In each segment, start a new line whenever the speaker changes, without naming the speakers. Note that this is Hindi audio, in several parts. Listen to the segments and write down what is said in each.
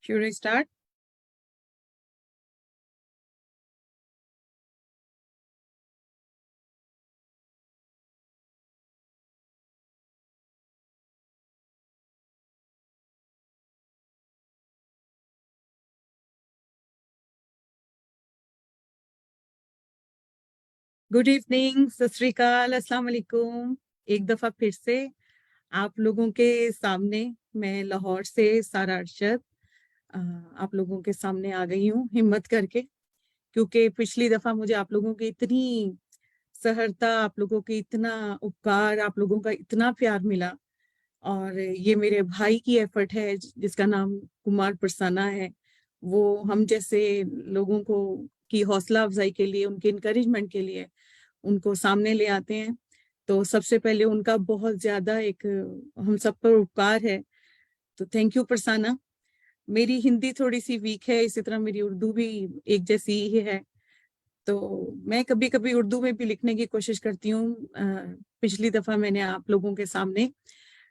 Should I start? Good evening, सत श्री अकाल, अस्सलाम वालेकुम। एक दफा फिर से आप लोगों के सामने मैं लाहौर से सारा अरशद आप लोगों के सामने आ गई हूँ हिम्मत करके, क्योंकि पिछली दफा मुझे आप लोगों की इतनी सहरता, आप लोगों की इतना उपकार, आप लोगों का इतना प्यार मिला। और ये मेरे भाई की एफर्ट है जिसका नाम कुमार परसाना है। वो हम जैसे लोगों को की हौसला अफजाई के लिए, उनके इनकरेजमेंट के लिए उनको सामने ले आते हैं। तो सबसे पहले उनका बहुत ज्यादा एक हम सब पर उपकार है। तो थैंक यू परसाना। मेरी हिंदी थोड़ी सी वीक है, इसी तरह मेरी उर्दू भी एक जैसी ही है। तो मैं कभी कभी उर्दू में भी लिखने की कोशिश करती हूँ। पिछली दफा मैंने आप लोगों के सामने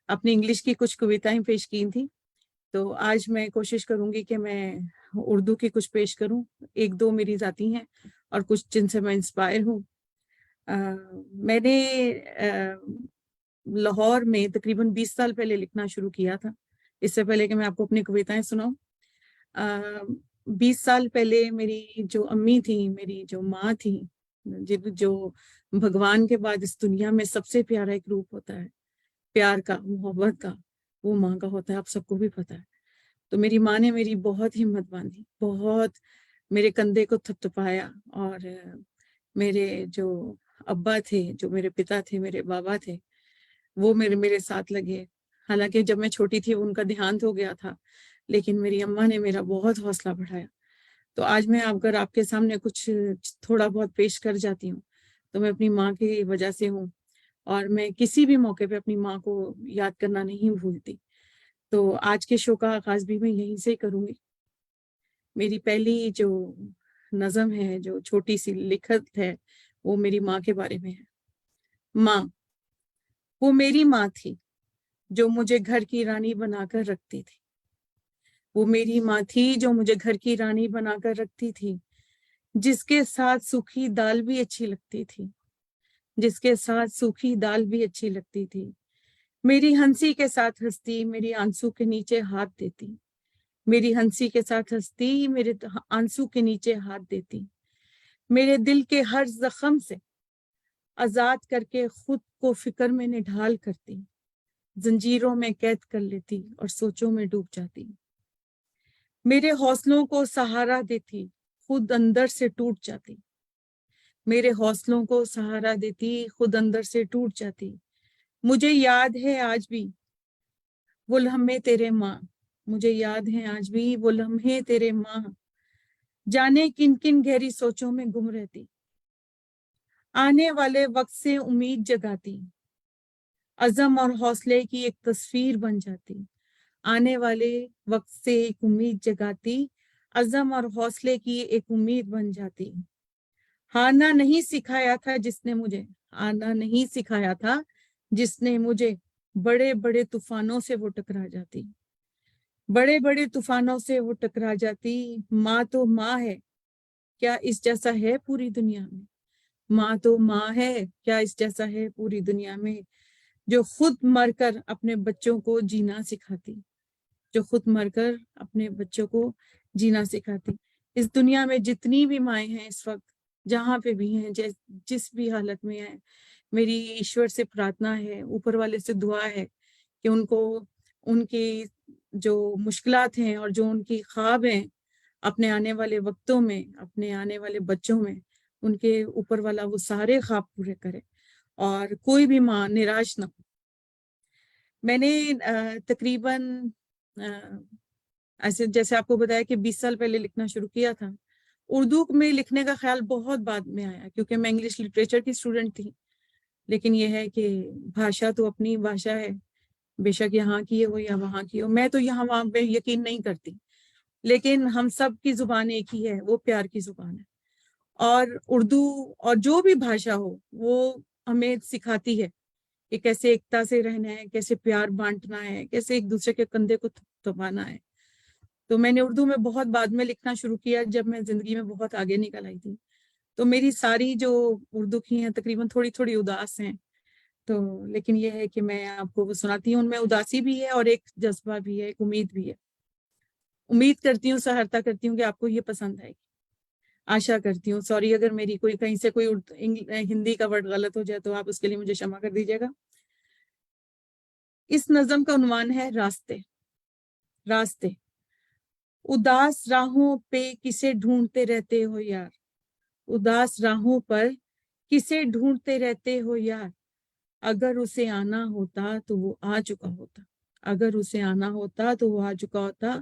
अपनी इंग्लिश की कुछ कविताएं पेश की थी। तो आज मैं कोशिश करूंगी कि मैं उर्दू की कुछ पेश करूं। एक दो मेरी जाती हैं और कुछ जिनसे मैं इंस्पायर हूँ। मैंने लाहौर में तकरीबन 20 साल पहले लिखना शुरू किया था। इससे पहले कि मैं आपको अपनी कविताएं सुनाऊं, 20 साल पहले मेरी जो अम्मी थी, मेरी जो माँ थी, जो भगवान के बाद इस दुनिया में सबसे प्यारा एक रूप होता है प्यार का, मोहब्बत का, वो माँ का होता है। आप सबको भी पता है। तो मेरी माँ ने मेरी बहुत हिम्मत बांधी, बहुत मेरे कंधे को थपथपाया। और मेरे जो अब्बा थे, जो मेरे पिता थे, मेरे बाबा थे, वो मेरे मेरे साथ लगे। हालांकि जब मैं छोटी थी उनका देहांत हो गया था, लेकिन मेरी अम्मा ने मेरा बहुत हौसला बढ़ाया। तो आज मैं अगर आपके सामने कुछ थोड़ा बहुत पेश कर जाती हूँ तो मैं अपनी माँ की वजह से हूँ। और मैं किसी भी मौके पे अपनी माँ को याद करना नहीं भूलती। तो आज के शो का आगाज भी मैं यहीं से करूंगी। मेरी पहली जो नज्म है, जो छोटी सी लिखत है, वो मेरी माँ के बारे में है। माँ, वो मेरी माँ थी जो मुझे घर की रानी बनाकर रखती थी। वो मेरी माँ थी जो मुझे घर की रानी बनाकर रखती थी, जिसके साथ सूखी दाल भी अच्छी लगती थी, जिसके साथ सूखी दाल भी अच्छी लगती थी। मेरी हंसी के साथ हंसती, मेरी आंसू के नीचे हाथ देती। मेरी हंसी के साथ हंसती, मेरे आंसू के नीचे हाथ देती। मेरे दिल के हर जख्म से आजाद करके खुद को फिक्र में निढाल करती। जंजीरों में कैद कर लेती और सोचों में डूब जाती। मेरे हौसलों को सहारा देती, खुद अंदर से टूट जाती। मेरे हौसलों को सहारा देती, खुद अंदर से टूट जाती। मुझे याद है आज भी वो लम्हे तेरे माँ, मुझे याद है आज भी वो लम्हे तेरे माँ। जाने किन किन गहरी सोचों में गुम रहती, आने वाले वक्त से उम्मीद जगाती। अज़म और हौसले की एक तस्वीर बन जाती, आने वाले वक्त से एक उम्मीद जगाती। अज़म और हौसले की एक उम्मीद बन जाती। हारना नहीं सिखाया था जिसने मुझे, हारना नहीं सिखाया था जिसने मुझे। बड़े बड़े तूफानों से वो टकरा जाती, बड़े बड़े तूफानों से वो टकरा जाती। माँ तो माँ है, क्या इस जैसा है पूरी दुनिया में। माँ तो माँ है, क्या इस जैसा है पूरी दुनिया में। जो खुद मरकर अपने बच्चों को जीना सिखाती, जो खुद मरकर अपने बच्चों को जीना सिखाती। इस दुनिया में जितनी भी माएँ हैं इस वक्त, जहाँ पे भी हैं, जिस भी हालत में है, मेरी ईश्वर से प्रार्थना है, ऊपर वाले से दुआ है कि उनको उनकी जो मुश्किलात हैं और जो उनकी ख्वाब हैं अपने आने वाले वक्तों में, अपने आने वाले बच्चों में, उनके ऊपर वाला वो सारे ख्वाब पूरे करे और कोई भी माँ निराश ना हो। मैंने तकरीबन ऐसे जैसे आपको बताया कि 20 साल पहले लिखना शुरू किया था। उर्दू में लिखने का ख्याल बहुत बाद में आया, क्योंकि मैं इंग्लिश लिटरेचर की स्टूडेंट थी। लेकिन यह है कि भाषा तो अपनी भाषा है, बेशक यहाँ की हो या वहाँ की हो। मैं तो यहाँ वहाँ पे यकीन नहीं करती, लेकिन हम सब की जुबान एक ही है, वो प्यार की जुबान है। और उर्दू और जो भी भाषा हो, वो हमें सिखाती है कि कैसे एकता से रहना है, कैसे प्यार बांटना है, कैसे एक दूसरे के कंधे को थपथपाना है। तो मैंने उर्दू में बहुत बाद में लिखना शुरू किया, जब मैं जिंदगी में बहुत आगे निकल आई थी। तो मेरी सारी जो उर्दू की हैं तकरीबन थोड़ी थोड़ी उदास हैं। तो लेकिन ये है कि मैं आपको वो सुनाती हूँ, उनमें उदासी भी है और एक जज्बा भी है, एक उम्मीद भी है। उम्मीद करती हूँ, सहारता करती हूँ कि आपको ये पसंद आएगी, आशा करती हूँ। सॉरी अगर मेरी कोई कहीं से कोई हिंदी का वर्ड गलत हो जाए तो आप उसके लिए मुझे क्षमा कर दीजिएगा। इस नज्म का उन्वान है रास्ते। रास्ते। उदास राहों पे किसे ढूंढते रहते हो यार, उदास राहों पर किसे ढूंढते रहते हो यार, अगर उसे आना होता तो वो आ चुका होता, अगर उसे आना होता तो वो आ चुका होता।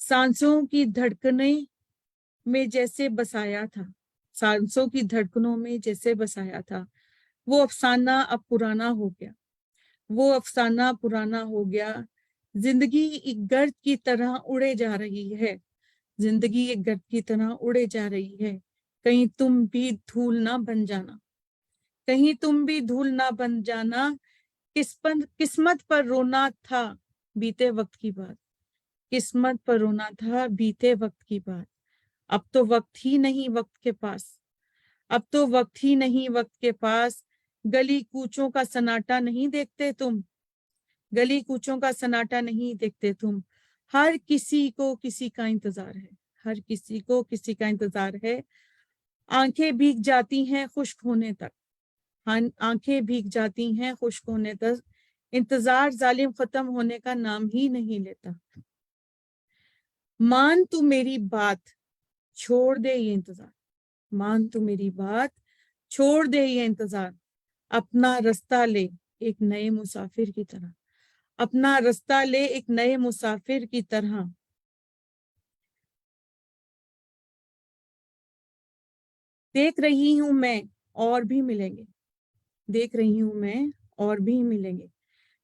सांसों की धड़कने में जैसे बसाया था, सांसों की धड़कनों में जैसे बसाया था। वो अफसाना अब पुराना हो गया, वो अफसाना पुराना हो गया। जिंदगी एक गर्द की तरह उड़े जा रही है, जिंदगी एक गर्द की तरह उड़े जा रही है। कहीं तुम भी धूल ना बन जाना, कहीं तुम भी धूल ना बन जाना। किस्मत पर रोना था बीते वक्त की बात, किस्मत पर रोना था बीते वक्त की बात। अब तो वक्त ही नहीं वक्त के पास, अब तो वक्त ही नहीं वक्त के पास। गली कूचों का सन्नाटा नहीं देखते तुम, गली कूचों का सन्नाटा नहीं देखते तुम। हर किसी को किसी का इंतजार है, हर किसी को किसी का इंतजार है। आंखें भीग जाती हैं खुश्क होने तक, आंखें भीग जाती हैं खुश्क होने तक। इंतजार जालिम खत्म होने का नाम ही नहीं लेता। मान तू मेरी बात, छोड़ दे ये इंतजार, मान तू मेरी बात, छोड़ दे ये इंतजार। अपना रास्ता ले एक नए मुसाफिर की तरह, अपना रास्ता ले एक नए मुसाफिर की तरह। देख रही हूं मैं और भी मिलेंगे, देख रही हूं मैं और भी मिलेंगे।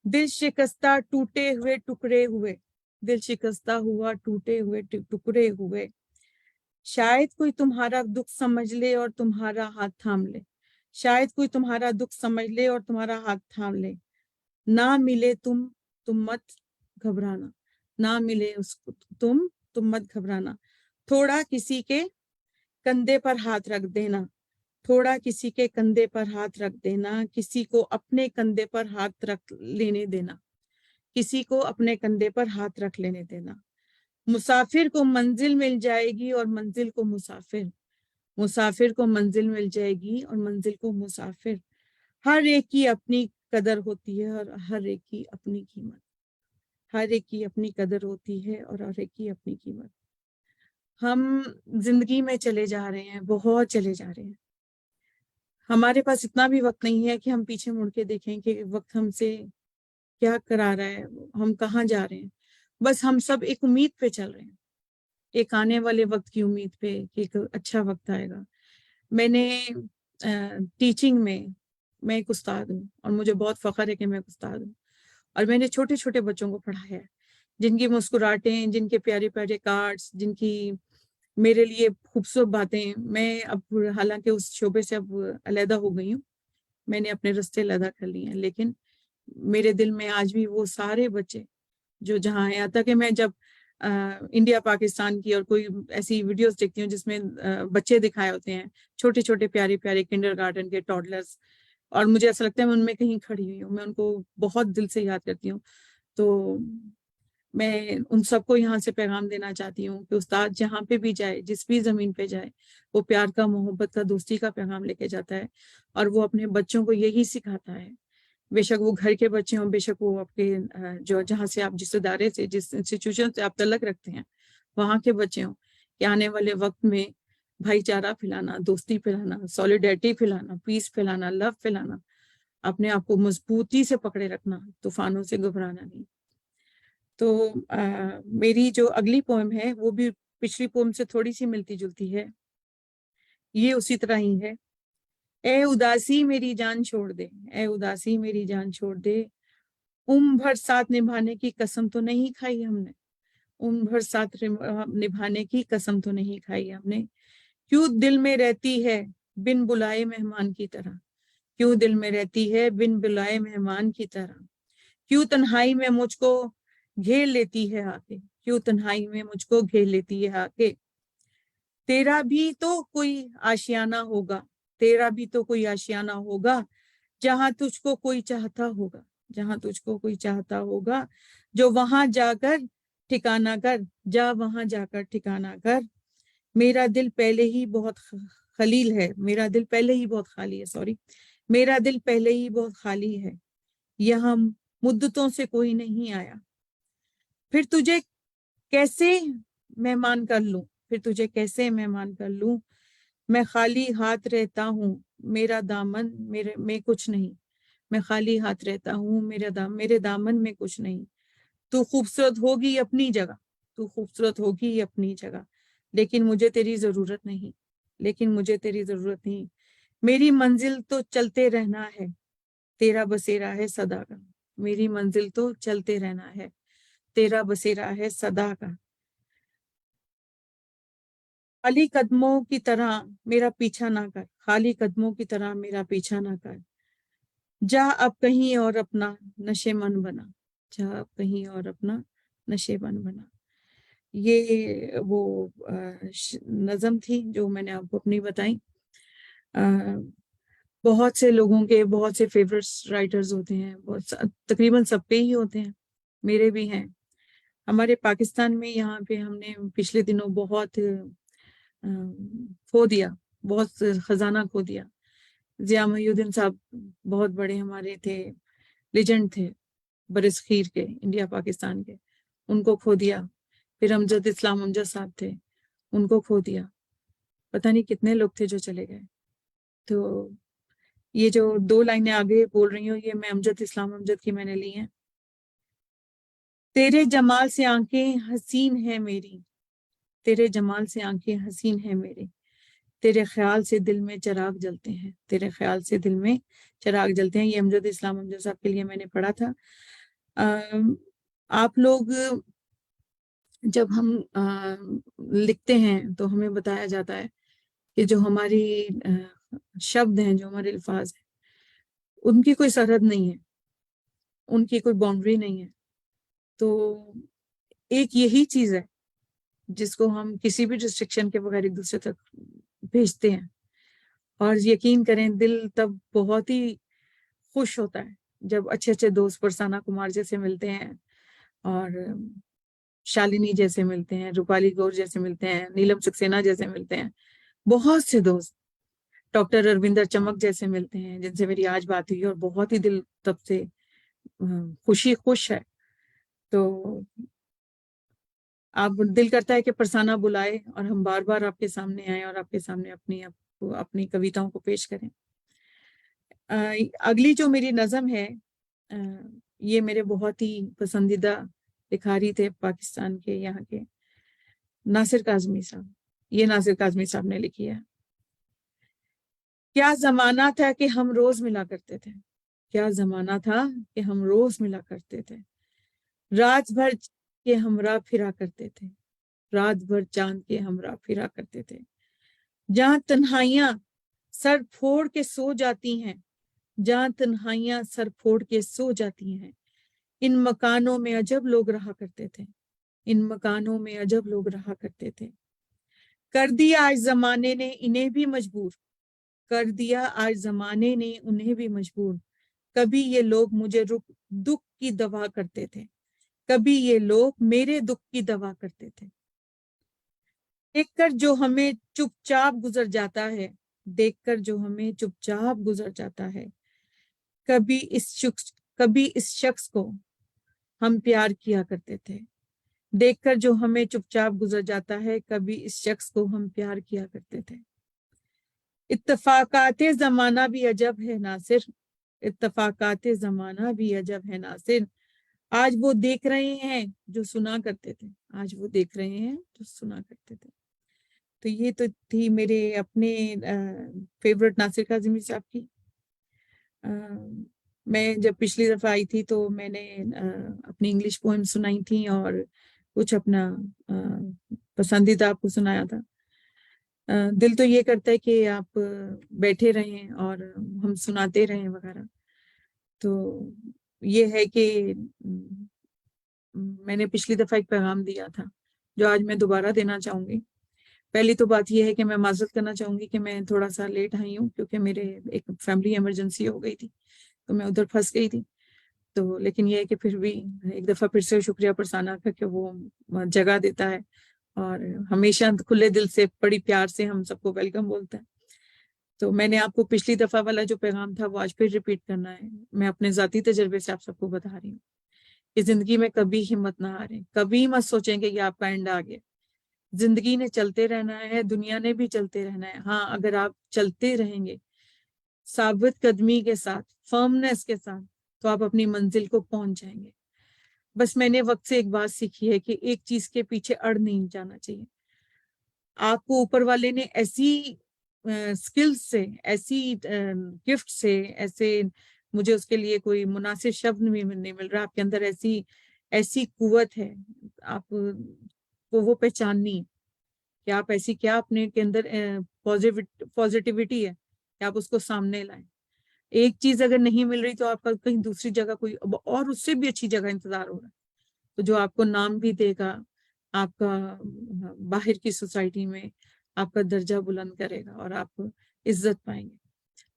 दिल शिकस्ता टूटे हुए टुकड़े हुए, दिल शिकस्ता हुआ टूटे हुए टुकड़े हुए। शायद कोई तुम्हारा दुख समझ ले और तुम्हारा हाथ थाम ले, शायद कोई तुम्हारा दुख समझ ले और तुम्हारा हाथ थाम ले। ना मिले तुम मत घबराना, ना मिले उसको तुम मत घबराना। थोड़ा किसी के कंधे पर हाथ रख देना, थोड़ा किसी के कंधे पर हाथ रख देना। किसी को अपने कंधे पर हाथ रख लेने देना, किसी को अपने कंधे पर हाथ रख लेने देना। मुसाफिर को मंजिल मिल जाएगी और मंजिल को मुसाफिर, मुसाफिर को मंजिल मिल जाएगी और मंजिल को मुसाफिर। हर एक की अपनी कदर होती है और हर एक की अपनी कीमत, हर एक की अपनी कदर होती है और हर एक की अपनी कीमत। हम जिंदगी में चले जा रहे हैं, बहुत चले जा रहे हैं। हमारे पास इतना भी वक्त नहीं है कि हम पीछे मुड़ के देखें कि वक्त हमसे क्या करा रहा है, हम कहाँ जा रहे हैं। बस हम सब एक उम्मीद पे चल रहे हैं, एक आने वाले वक्त की उम्मीद पे कि एक अच्छा वक्त आएगा। मैंने टीचिंग में, मैं एक उस्ताद हूँ और मुझे बहुत फख्र है कि मैं एक उस्ताद हूँ। और मैंने छोटे छोटे बच्चों को पढ़ाया है, जिनकी मुस्कुराहटें, जिनके प्यारे प्यारे कार्ड्स, जिनकी मेरे लिए खूबसूरत बातें। मैं अब हालांकि उस शोबे से अब अलहदा हो गई हूँ, मैंने अपने रास्ते अलहदा कर लिए हैं, लेकिन मेरे दिल में आज भी वो सारे बच्चे जो जहाँ है। आता कि मैं जब इंडिया पाकिस्तान की और कोई ऐसी वीडियोस देखती हूँ जिसमें बच्चे दिखाए होते हैं, छोटे छोटे प्यारे प्यारे किंडरगार्टन के टॉडलर्स, और मुझे ऐसा लगता है मैं उनमें कहीं खड़ी हुई हूँ, मैं उनको बहुत दिल से याद करती हूँ। तो मैं उन सबको यहाँ से पैगाम देना चाहती हूँ कि उस्ताद जहाँ पे भी जाए, जिस भी जमीन पे जाए, वो प्यार का, मोहब्बत का, दोस्ती का पैगाम लेके जाता है और वो अपने बच्चों को यही सिखाता है। बेशक वो घर के बच्चे हों, बेशक वो आपके जो जहाँ से आप जिस इदारे से, जिस इंस्टीट्यूशन से आप तल्लक रखते हैं, वहाँ के बच्चे हों, कि आने वाले वक्त में भाईचारा फैलाना, दोस्ती फैलाना, सॉलिडेरिटी फैलाना, पीस फैलाना, लव फैलाना, अपने आप को मजबूती से पकड़े रखना, तूफानों से घबराना नहीं। तो मेरी जो अगली पोएम है वो भी पिछली पोएम से थोड़ी सी मिलती जुलती है, ये उसी तरह ही है। ए उदासी मेरी जान छोड़ दे, ए उदासी मेरी जान छोड़ दे। उम्र भर साथ निभाने की कसम तो नहीं खाई हमने, उम्र भर साथ निभाने की कसम तो नहीं खाई हमने। क्यों दिल में रहती है बिन बुलाए मेहमान की तरह, क्यों दिल में रहती है बिन बुलाए मेहमान की तरह। क्यों तन्हाई में मुझको घेर लेती है आके, क्यों तन्हाई में मुझको घेर लेती है आके। तेरा भी तो कोई आशियाना होगा, तेरा भी तो कोई आशियाना होगा, जहां तुझको कोई चाहता होगा, जहां तुझको कोई चाहता होगा, जो वहां जाकर ठिकाना कर, जा वहां जाकर ठिकाना कर। मेरा दिल पहले ही बहुत खलील है, मेरा दिल पहले ही बहुत खाली है, सॉरी, मेरा दिल पहले ही बहुत खाली है, यहाँ मुद्दतों से कोई नहीं आया। फिर तुझे कैसे मेहमान कर लूं, फिर तुझे कैसे मेहमान कर लूं, मैं खाली हाथ रहता हूँ, मेरा दामन मेरे में कुछ नहीं, मैं खाली हाथ रहता हूँ, मेरे दामन में कुछ नहीं। तू खूबसूरत होगी अपनी जगह, तू खूबसूरत होगी अपनी जगह, लेकिन मुझे तेरी जरूरत नहीं, लेकिन मुझे तेरी जरूरत नहीं। मेरी मंजिल तो चलते रहना है, तेरा बसेरा है सदा का, मेरी मंजिल तो चलते रहना है, तेरा बसेरा है सदा का। खाली कदमों की तरह मेरा पीछा ना कर, खाली कदमों की तरह मेरा पीछा ना कर, जा अब कहीं और अपना नशेमन बना, जा अब कहीं और अपना नशेमन बना। ये वो नज़म थी जो मैंने आपको अपनी बताई। अ, बहुत से लोगों के बहुत से फेवरेट राइटर्स होते हैं, तकरीबन सबके ही होते हैं, मेरे भी हैं। हमारे पाकिस्तान में यहाँ पे हमने पिछले दिनों बहुत खो दिया, बहुत खजाना खो दिया। जिया मोहुद्दीन साहब बहुत बड़े हमारे थे, लेजेंड थे बरसखीर के, इंडिया पाकिस्तान के, उनको खो दिया। फिर अमजद इस्लाम अमजद साहब थे, उनको खो दिया। पता नहीं कितने लोग थे जो चले गए। तो ये जो दो लाइनें आगे बोल रही हूँ, ये मैं अमजद इस्लाम अमजद की मैंने ली हैं। तेरे जमाल से आंखें हसीन है मेरी, तेरे जमाल से आंखें हसीन है मेरी, तेरे ख्याल से दिल में चिराग जलते हैं, तेरे ख्याल से दिल में चिराग जलते हैं। ये अमजद इस्लाम अमजद साहब के लिए मैंने पढ़ा था। आप लोग जब हम लिखते हैं तो हमें बताया जाता है कि जो हमारी शब्द हैं, जो हमारे अल्फाज हैं, उनकी कोई सरहद नहीं है, उनकी कोई बाउंड्री नहीं है। तो एक यही चीज है जिसको हम किसी भी रिस्ट्रिक्शन के बगैर एक दूसरे तक भेजते हैं। और यकीन करें, दिल तब बहुत ही खुश होता है जब अच्छे अच्छे दोस्त परसाना कुमार जैसे मिलते हैं, और शालिनी जैसे मिलते हैं, रूपाली गौर जैसे मिलते हैं, नीलम सक्सेना जैसे मिलते हैं, बहुत से दोस्त, डॉक्टर अरविंदर चमक जैसे मिलते हैं जिनसे मेरी आज बात हुई और बहुत ही दिल तब से खुश है। तो आप, दिल करता है कि परसाना बुलाए और हम बार बार आपके सामने आए और आपके सामने अपनी कविताओं को पेश करें। अगली जो मेरी नज़म है, ये मेरे बहुत ही पसंदीदा लिखारी थे पाकिस्तान के, यहाँ के नासिर काज़मी साहब। ये नासिर काज़मी साहब ने लिखी है। क्या जमाना था कि हम रोज मिला करते थे, क्या जमाना था कि हम रोज मिला करते थे, रात भर के हमरा फिरा करते थे, रात भर चांद के हमरा फिरा करते थे। जहां तन्हाइयां सर फोड़ के सो जाती हैं, जहां तन्हाइयां सर फोड़ के सो जाती हैं, इन मकानों में अजब लोग रहा करते थे, इन मकानों में अजब लोग रहा करते थे। कर दिया आज जमाने ने इन्हें भी मजबूर, कर दिया आज जमाने ने उन्हें भी मजबूर। कभी ये लोग मुझे दुख की दवा करते थे, कभी ये लोग मेरे दुख की दवा करते थे। देखकर जो हमें चुपचाप गुजर जाता है, देखकर जो हमें चुपचाप गुजर जाता है, कभी इस शख्स को हम प्यार किया करते थे। देखकर जो हमें चुपचाप गुजर जाता है, कभी इस शख्स को हम प्यार किया करते थे। इत्तफाकाते जमाना भी अजब है नासिर, इत्तफाकाते जमाना भी अजब है नासिर। आज वो देख रहे हैं जो सुना करते थे, आज वो देख रहे हैं जो सुना करते थे। तो ये तो थी मेरे अपने फेवरेट नासिर काज़मी साहब की। मैं जब पिछली दफा आई थी तो मैंने अपनी इंग्लिश पोएम सुनाई थी और कुछ अपना पसंदीदा आपको सुनाया था। दिल तो ये करता है कि आप बैठे रहें और हम सुनाते रहें वगैरह। तो ये है कि मैंने पिछली दफा एक पैगाम दिया था जो आज मैं दोबारा देना चाहूंगी। पहली तो बात यह है कि मैं माजरत करना चाहूंगी कि मैं थोड़ा सा लेट आई हूँ, क्योंकि मेरे एक फैमिली इमरजेंसी हो गई थी, तो मैं उधर फंस गई थी। तो लेकिन यह है कि फिर भी एक दफा फिर से शुक्रिया परसाना का कि वो जगह देता है और हमेशा खुले दिल से बड़ी प्यार से हम सबको वेलकम बोलता है। तो मैंने आपको पिछली दफा वाला जो पैगाम था वो आज फिर रिपीट करना है। मैं अपने जाती तजर्बे से आप सबको बता रही हूँ कि जिंदगी में कभी हिम्मत ना हारें, कभी मत सोचेंगे कि आपका एंड आ गया। जिंदगी ने चलते रहना है, दुनिया ने भी चलते रहना है। हाँ, अगर आप चलते रहेंगे साबित कदमी के साथ, फर्मनेस के साथ, तो आप अपनी मंजिल को पहुंच जाएंगे। बस मैंने वक्त से एक बात सीखी है कि एक चीज के पीछे अड़ नहीं जाना चाहिए। आपको ऊपर वाले ने ऐसी स्किल्स से, ऐसी गिफ्ट से, ऐसे, मुझे उसके लिए कोई मुनासिब शब्द नहीं मिल रहा, आपके अंदर ऐसी ऐसी कुव्वत है, आप को वो पहचाननी है कि आप ऐसी क्या अपने के अंदर पॉजिटिविटी है कि आप उसको सामने लाएं। एक चीज अगर नहीं मिल रही तो आपका कहीं दूसरी जगह कोई और उससे भी अच्छी जगह इंतजार हो रहा है, तो जो आपको नाम भी देगा, आपका बाहर की सोसाइटी में आपका दर्जा बुलंद करेगा और आप इज्जत पाएंगे।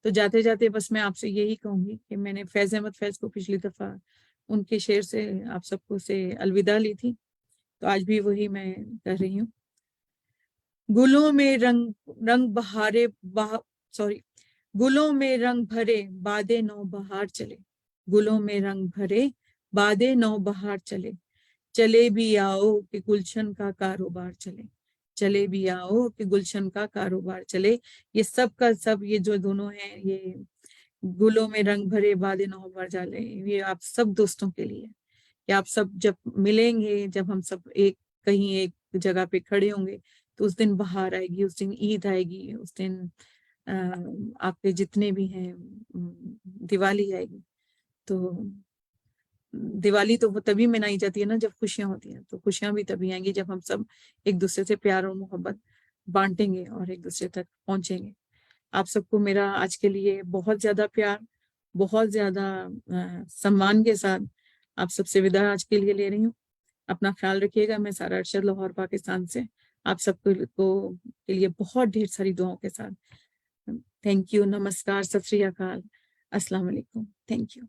तो जाते जाते बस मैं आपसे यही कहूंगी कि मैंने फैज अहमद फैज को पिछली दफा उनके शेर से आप सबको से अलविदा ली थी, तो आज भी वही मैं कर रही हूँ। गुलों में रंग रंग बहारे सॉरी गुलों में रंग भरे बादे नौ बहार चले। गुलों में रंग भरे बादे नौ बहार चले। चले भी आओ कि गुलशन का कारोबार चले। चले भी आओ कि गुलशन का कारोबार चले। ये सब का सब, ये जो दोनों हैं, ये गुलों में रंग भरे बादे नौ बहार चले, ये आप सब दोस्तों के लिए, कि आप सब जब मिलेंगे, जब हम सब एक कहीं एक जगह पे खड़े होंगे, तो उस दिन बहार आएगी, उस दिन ईद आएगी, उस दिन आपके जितने भी हैं दिवाली आएगी। तो दिवाली तो वो तभी मनाई जाती है ना जब खुशियां होती हैं, तो खुशियां भी तभी आएंगी जब हम सब एक दूसरे से प्यार और मोहब्बत बांटेंगे और एक दूसरे तक पहुंचेंगे। आप सबको मेरा आज के लिए बहुत ज्यादा प्यार, बहुत ज्यादा सम्मान के साथ आप सबसे विदा आज के लिए ले रही हूँ। अपना ख्याल रखिएगा। मैं सारा अरशद, लाहौर पाकिस्तान से आप सबको के लिए बहुत ढेर सारी दुआओं के साथ थैंक यू, नमस्कार, सत श्री अकाल, अस्सलाम वालेकुम, थैंक यू।